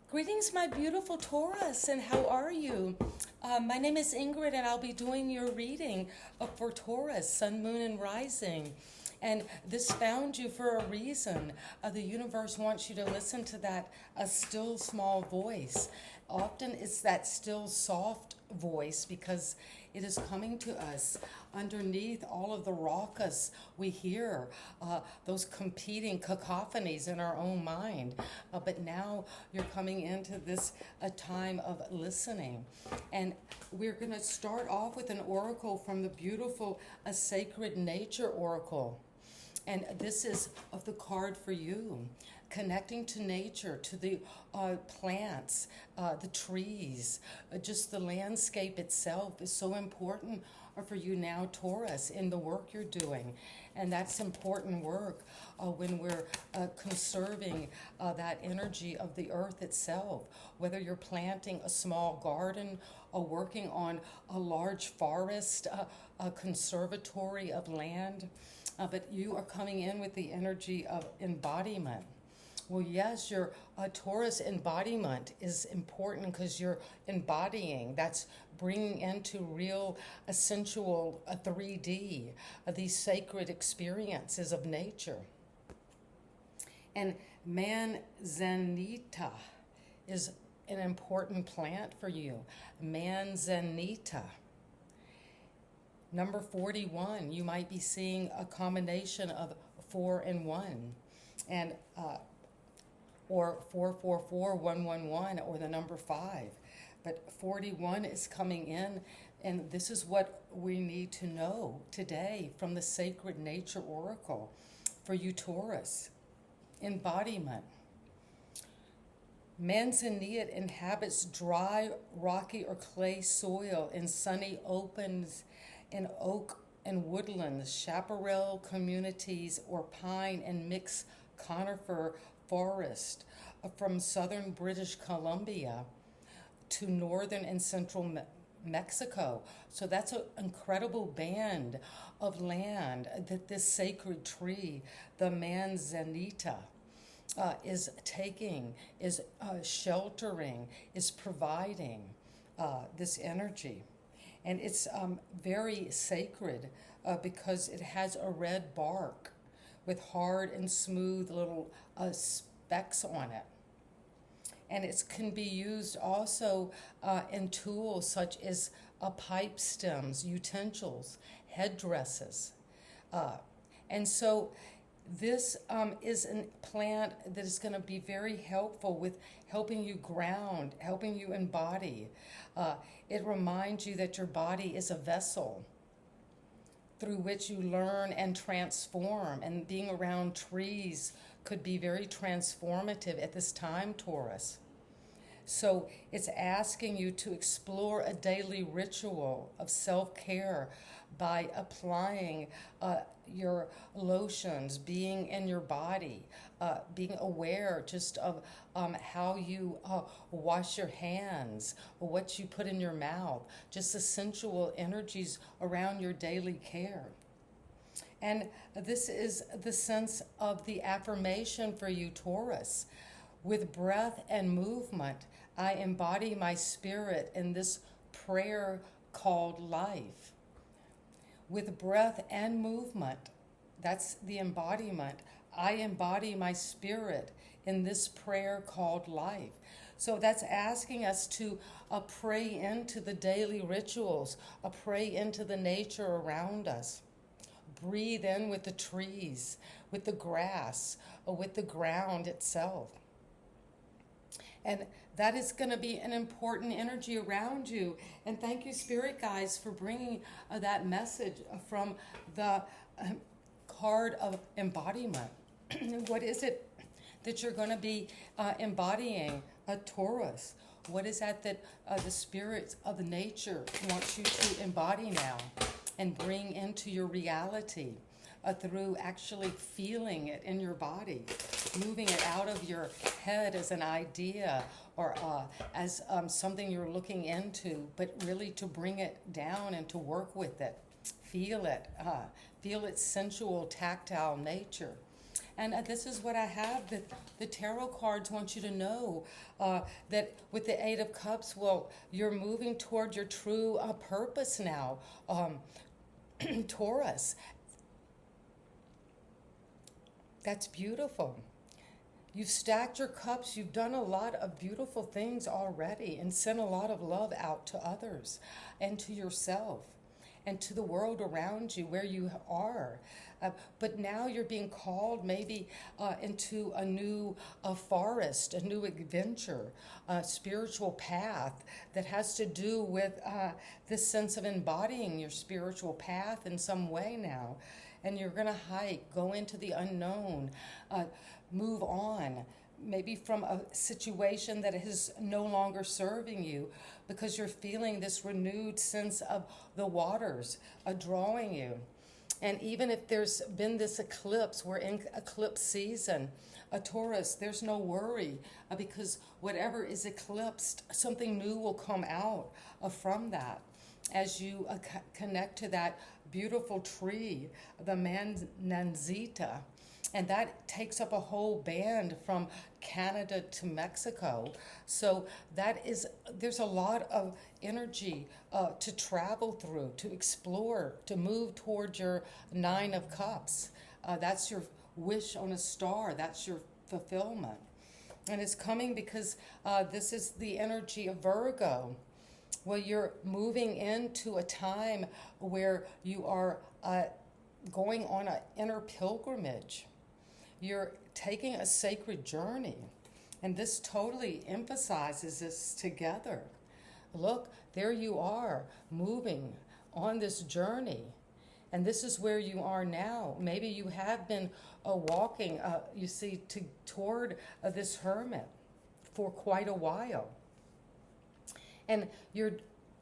Greetings, my beautiful Taurus, and how are you? My name is Ingrid, and I'll be doing your reading for Taurus, Sun, Moon, and Rising. And this found you for a reason. The universe wants you to listen to that still small voice. Often it's that still soft voice because it is coming to us underneath all of the raucous we hear, those competing cacophonies in our own mind. But now you're coming into this time of listening. And we're going to start off with an oracle from the beautiful Sacred Nature Oracle. And this is of the card for you, connecting to nature, to the plants, the trees, just the landscape itself is so important for you now, Taurus, in the work you're doing. And that's important work when we're conserving that energy of the earth itself, whether you're planting a small garden or working on a large forest, a conservatory of land. But you are coming in with the energy of embodiment. Well, yes, your Taurus embodiment is important because you're embodying. That's bringing into real, sensual 3D, these sacred experiences of nature. And manzanita is an important plant for you. Manzanita. Number 41, you might be seeing a combination of 4 and 1, and or 444, 111, or the number 5. But 41 is coming in, and this is what we need to know today from the Sacred Nature Oracle for you, Taurus. Embodiment. Manzanita inhabits dry, rocky, or clay soil in sunny opens in oak and woodlands, chaparral communities, or pine and mixed conifer forest from southern British Columbia to northern and central Mexico. So that's an incredible band of land that this sacred tree, the manzanita, is taking, is sheltering, is providing this energy. And it's very sacred because it has a red bark with hard and smooth little specks on it. And it can be used also in tools such as pipe stems, utensils, headdresses. And so this is a plant that is going to be very helpful with helping you ground, helping you embody. It reminds you that your body is a vessel through which you learn and transform. And being around trees could be very transformative at this time, Taurus. So it's asking you to explore a daily ritual of self-care by applying your lotions, being in your body, being aware just of how you wash your hands, or what you put in your mouth, just the sensual energies around your daily care. And this is the sense of the affirmation for you, Taurus. With breath and movement, I embody my spirit in this prayer called life. With breath and movement, that's the embodiment. I embody my spirit in this prayer called life. So that's asking us to pray into the daily rituals, pray into the nature around us. Breathe in with the trees, with the grass, with the ground itself. And that is going to be an important energy around you. And thank you, Spirit Guides, for bringing that message from the card of embodiment. What is it that you're going to be embodying, a Taurus? What is that the spirits of nature wants you to embody now and bring into your reality through actually feeling it in your body, moving it out of your head as an idea or as something you're looking into, but really to bring it down and to work with it, feel its sensual, tactile nature. And this is what I have. The tarot cards want you to know that with the Eight of Cups, well, you're moving toward your true purpose now, Taurus. That's beautiful. You've stacked your cups. You've done a lot of beautiful things already and sent a lot of love out to others and to yourself and to the world around you where you are. But now you're being called maybe into a new forest, a new adventure, a spiritual path that has to do with this sense of embodying your spiritual path in some way now. And you're going to hike, go into the unknown, move on, maybe from a situation that is no longer serving you because you're feeling this renewed sense of the waters drawing you. And even if there's been this eclipse, we're in eclipse season, a Taurus, there's no worry because whatever is eclipsed, something new will come out from that as you connect to that beautiful tree, the manzanita. And that takes up a whole band from Canada to Mexico. So there's a lot of energy to travel through, to explore, to move toward your Nine of Cups. That's your wish on a star. That's your fulfillment. And it's coming because this is the energy of Virgo. Well, you're moving into a time where you are going on an inner pilgrimage. You're taking a sacred journey, and this totally emphasizes this together. Look, there you are, moving on this journey, and this is where you are now. Maybe you have been walking, you see, toward this hermit for quite a while, and you're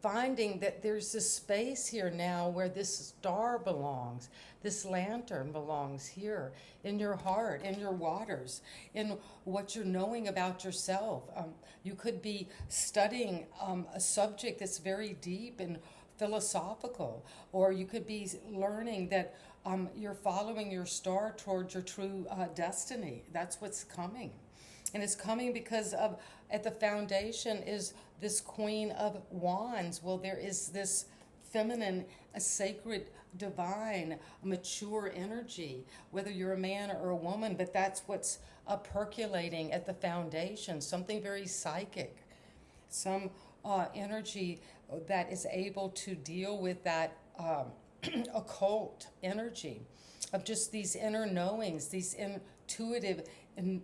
finding that there's this space here now where this star belongs, this lantern belongs here in your heart, in your waters, in what you're knowing about yourself. You could be studying a subject that's very deep and philosophical, or you could be learning that you're following your star towards your true destiny. That's what's coming. And it's coming because at the foundation is this Queen of Wands. Well, there is this feminine, a sacred, divine, mature energy, whether you're a man or a woman, but that's what's percolating at the foundation, something very psychic, some energy that is able to deal with that occult energy of just these inner knowings, these intuitive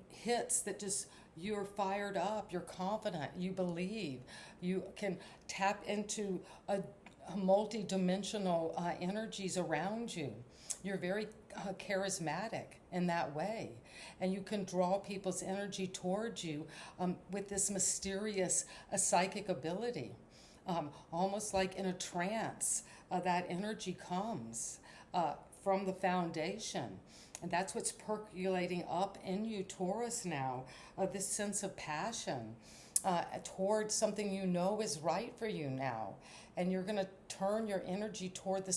hits that just you're fired up, you're confident, you believe, you can tap into a multi-dimensional energies around you. You're very charismatic in that way, and you can draw people's energy towards you with this mysterious psychic ability, almost like in a trance. That energy comes from the foundation. And that's what's percolating up in you, Taurus, now, this sense of passion towards something you know is right for you now. And you're going to turn your energy toward the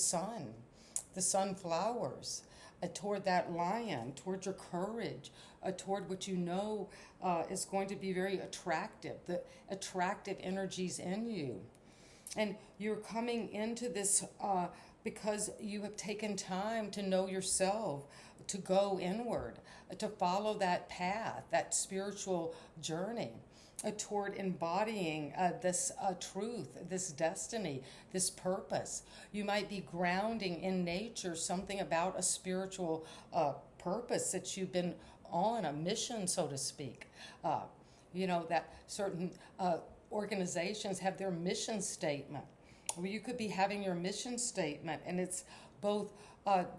sunflowers, toward that lion, toward your courage, toward what you know is going to be very attractive, the attractive energies in you. And you're coming into this because you have taken time to know yourself, to go inward, to follow that path, that spiritual journey toward embodying this truth, this destiny, this purpose. You might be grounding in nature something about a spiritual purpose that you've been on, a mission, so to speak. That certain organizations have their mission statement. Well, you could be having your mission statement, and it's both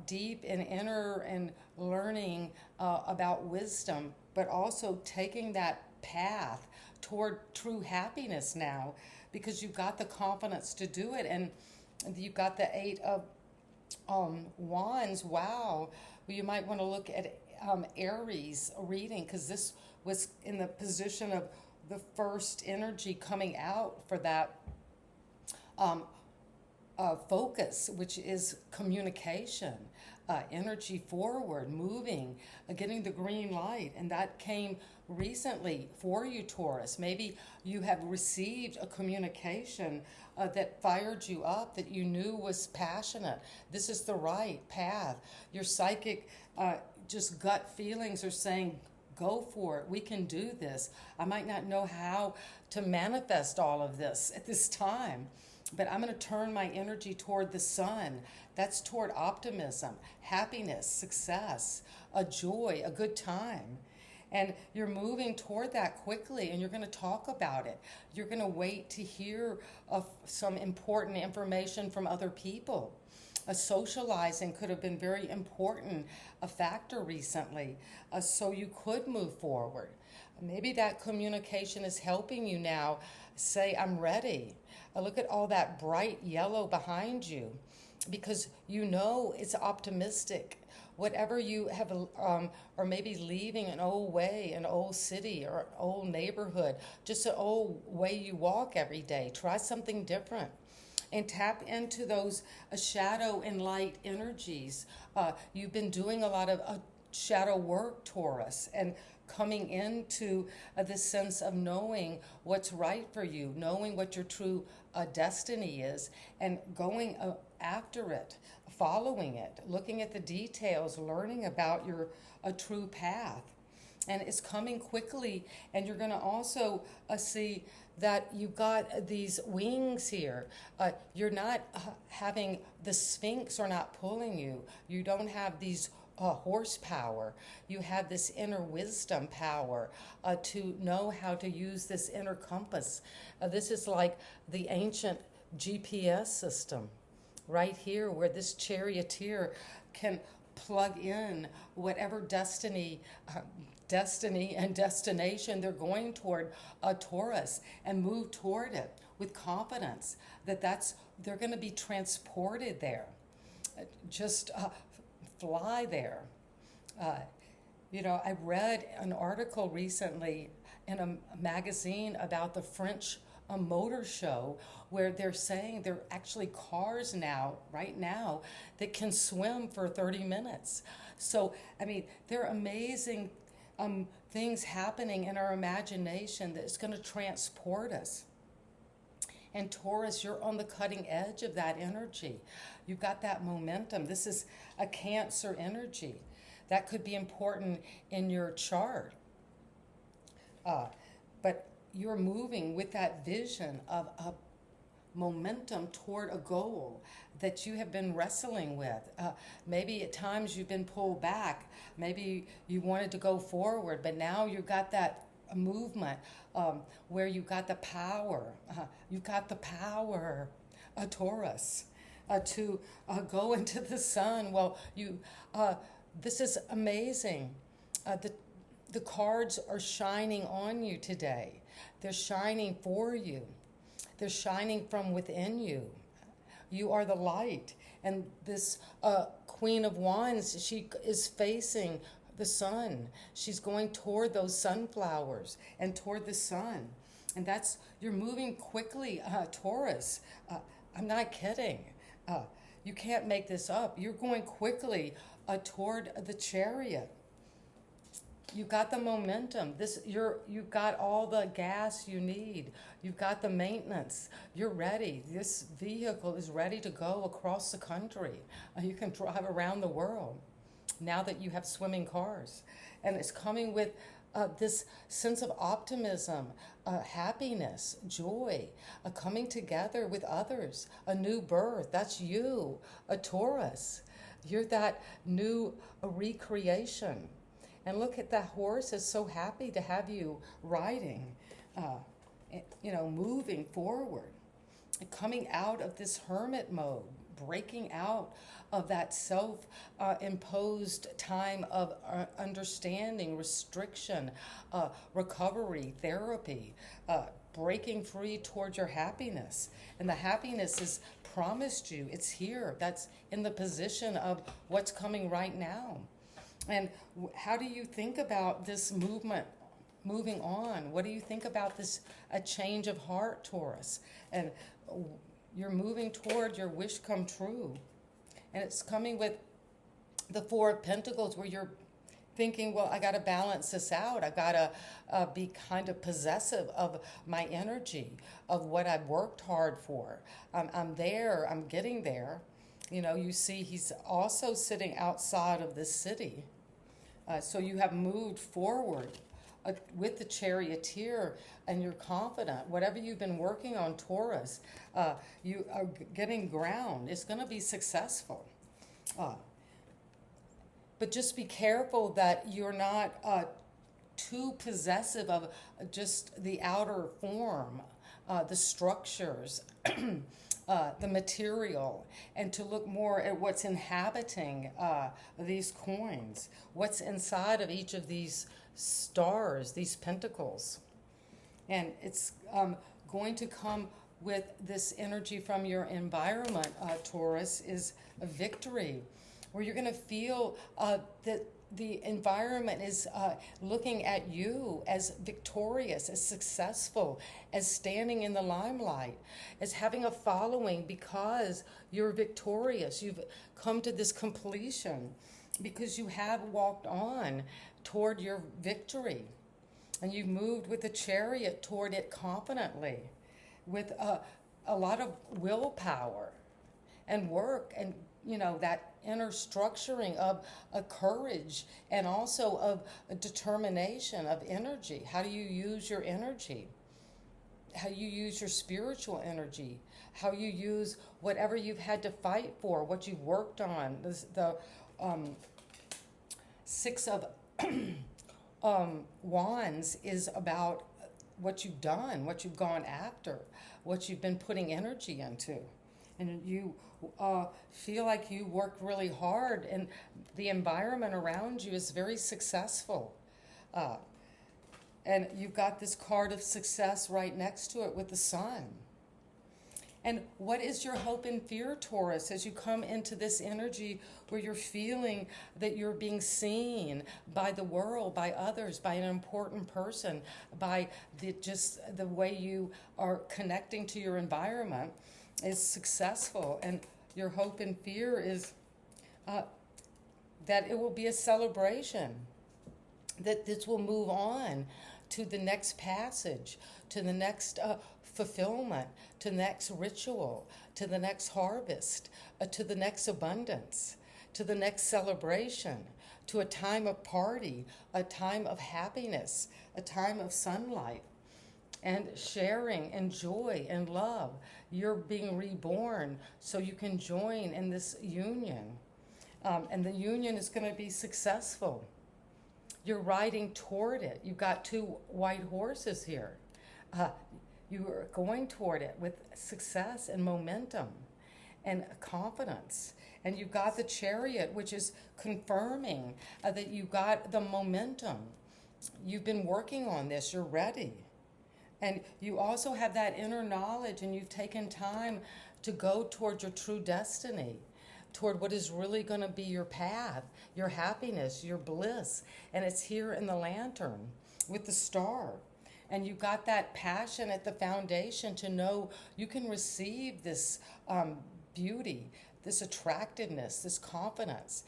deep and inner and learning about wisdom, but also taking that path toward true happiness now, because you've got the confidence to do it, and you've got the Eight of Wands. Wow. Well, you might want to look at Aries reading, because this was in the position of the first energy coming out for that focus, which is communication, energy forward, moving, getting the green light. And that came recently for you, Taurus. Maybe you have received a communication that fired you up, that you knew was passionate. This is the right path. Your psychic, just gut feelings are saying, go for it. We can do this. I might not know how to manifest all of this at this time, but I'm going to turn my energy toward the sun. That's toward optimism, happiness, success, a joy, a good time. And you're moving toward that quickly, and you're going to talk about it. You're going to wait to hear of some important information from other people. Socializing could have been very important, a factor recently, so you could move forward. Maybe that communication is helping you now say, I'm ready. Look at all that bright yellow behind you, because you know it's optimistic. Whatever you have, or maybe leaving an old way, an old city or an old neighborhood, just an old way you walk every day. Try something different. And tap into those shadow and light energies. You've been doing a lot of shadow work, Taurus, and coming into this sense of knowing what's right for you, knowing what your true destiny is, and going after it, following it, looking at the details, learning about your true path. And it's coming quickly, and you're going to also see that you've got these wings here. You're not having, the Sphinx are not pulling you. You don't have these horsepower. You have this inner wisdom power to know how to use this inner compass. This is like the ancient GPS system right here, where this charioteer can plug in whatever destiny and destination they're going toward, Taurus, and move toward it with confidence that they're going to be transported there. Just fly there. I read an article recently in a magazine about the French motor show, where they're saying there are actually cars right now, that can swim for 30 minutes. So, there are amazing things happening in our imagination that's going to transport us. And Taurus, you're on the cutting edge of that energy. You've got that momentum. This is a Cancer energy. That could be important in your chart. But you're moving with that vision of a momentum toward a goal that you have been wrestling with. Maybe at times you've been pulled back. Maybe you wanted to go forward, but now you've got that movement where you've got the power. You've got the power, Taurus, to go into the sun. Well, this is amazing. The cards are shining on you today. They're shining for you. They're shining from within you. You are the light. And this Queen of Wands, she is facing the sun. She's going toward those sunflowers and toward the sun. And you're moving quickly, Taurus. I'm not kidding. You can't make this up. You're going quickly toward the Chariot. You've got the momentum. You've got all the gas you need. You've got the maintenance. You're ready. This vehicle is ready to go across the country. You can drive around the world now that you have swimming cars. And it's coming with this sense of optimism, happiness, joy, coming together with others, a new birth. That's you, a Taurus. You're that new recreation. And look at that horse is so happy to have you riding, moving forward, coming out of this hermit mode, breaking out of that self-imposed time of understanding, restriction, recovery, therapy, breaking free toward your happiness. And the happiness is promised you. It's here. That's in the position of what's coming right now. And how do you think about this movement moving on? What do you think about this a change of heart, Taurus? And you're moving toward your wish come true. And it's coming with the Four of Pentacles, where you're thinking, well, I got to balance this out. I got to be kind of possessive of my energy, of what I've worked hard for. I'm there, I'm getting there. You know, you see he's also sitting outside of the city. So you have moved forward with the Charioteer, and you're confident. Whatever you've been working on, Taurus, you are getting ground. It's going to be successful. But just be careful that you're not too possessive of just the outer form, the structures, the material, and to look more at what's inhabiting these coins, what's inside of each of these stars, these pentacles. And it's going to come with this energy from your environment, Taurus, is a victory, where you're going to feel that the environment is looking at you as victorious, as successful, as standing in the limelight, as having a following because you're victorious. You've come to this completion because you have walked on toward your victory. And you've moved with the Chariot toward it confidently, with a lot of willpower and work, and you know, that inner structuring of a courage, and also of a determination, of energy. How do you use your energy? How you use your spiritual energy? How you use whatever you've had to fight for, what you've worked on. The Six of Wands is about what you've done, what you've gone after, what you've been putting energy into. And you feel like you worked really hard, and the environment around you is very successful. And you've got this card of success right next to it with the sun. And what is your hope and fear, Taurus, as you come into this energy where you're feeling that you're being seen by the world, by others, by an important person, by just the way you are connecting to your environment is successful. And your hope and fear is that it will be a celebration, that this will move on to the next passage, to the next fulfillment, to the next ritual, to the next harvest, to the next abundance, to the next celebration, to a time of party, a time of happiness, a time of sunlight, and sharing and joy and love. You're being reborn so you can join in this union. And the union is going to be successful. You're riding toward it. You've got two white horses here. You are going toward it with success and momentum and confidence. And you've got the Chariot, which is confirming that you got the momentum. You've been working on this. You're ready. And you also have that inner knowledge, and you've taken time to go toward your true destiny, toward what is really going to be your path, your happiness, your bliss. And it's here in the lantern with the star. And you've got that passion at the foundation to know you can receive this beauty, this attractiveness, this confidence,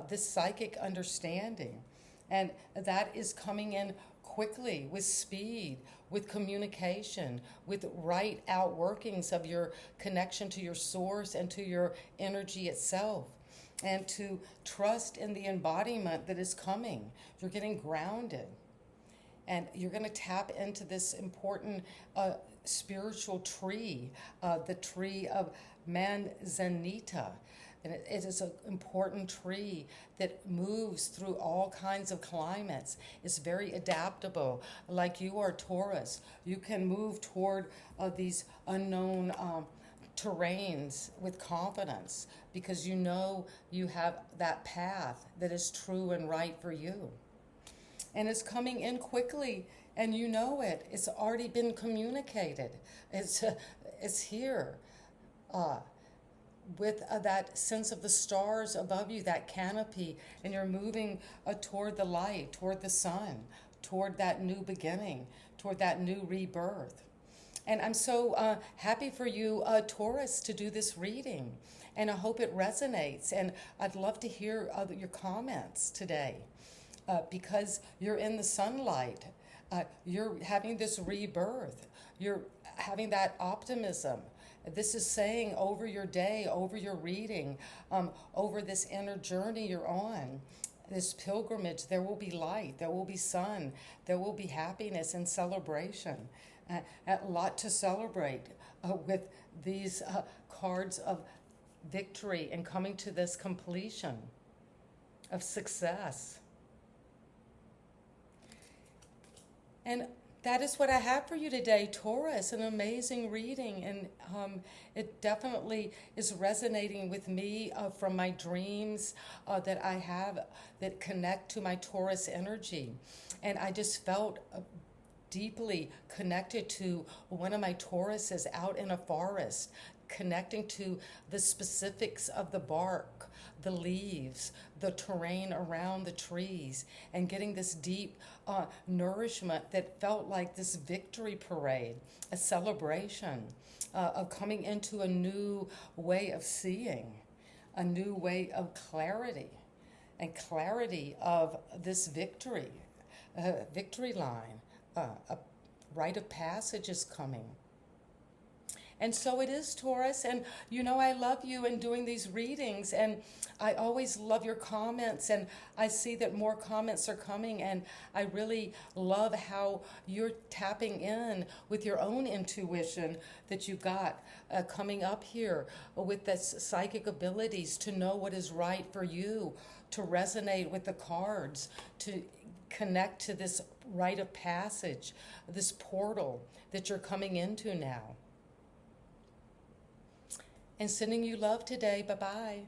this psychic understanding. And that is coming in quickly, with speed, with communication, with right outworkings of your connection to your source and to your energy itself. And to trust in the embodiment that is coming. You're getting grounded. And you're going to tap into this important spiritual tree, the tree of Manzanita. And it is an important tree that moves through all kinds of climates. It's very adaptable. Like you are, Taurus, you can move toward these unknown terrains with confidence because you know you have that path that is true and right for you. And it's coming in quickly, and you know it. It's already been communicated. It's here. With that sense of the stars above you, that canopy, and you're moving toward the light, toward the sun, toward that new beginning, toward that new rebirth. And I'm so happy for you, Taurus, to do this reading. And I hope it resonates. And I'd love to hear your comments today because you're in the sunlight. You're having this rebirth. You're having that optimism. This is saying over your day, over your reading, over this inner journey you're on, this pilgrimage, there will be light, there will be sun, there will be happiness and celebration. A lot to celebrate with these cards of victory and coming to this completion of success. And that is what I have for you today, Taurus, an amazing reading. And it definitely is resonating with me from my dreams that I have that connect to my Taurus energy. And I just felt deeply connected to one of my Tauruses out in a forest, connecting to the specifics of the bark, the leaves, the terrain around the trees, and getting this deep nourishment that felt like this victory parade, a celebration of coming into a new way of seeing, a new way of clarity, and clarity of this victory, victory line. A rite of passage is coming. And so it is, Taurus, and you know I love you in doing these readings, and I always love your comments, and I see that more comments are coming, and I really love how you're tapping in with your own intuition that you got coming up here with this psychic abilities to know what is right for you, to resonate with the cards, to connect to this rite of passage, this portal that you're coming into now. And sending you love today. Bye-bye.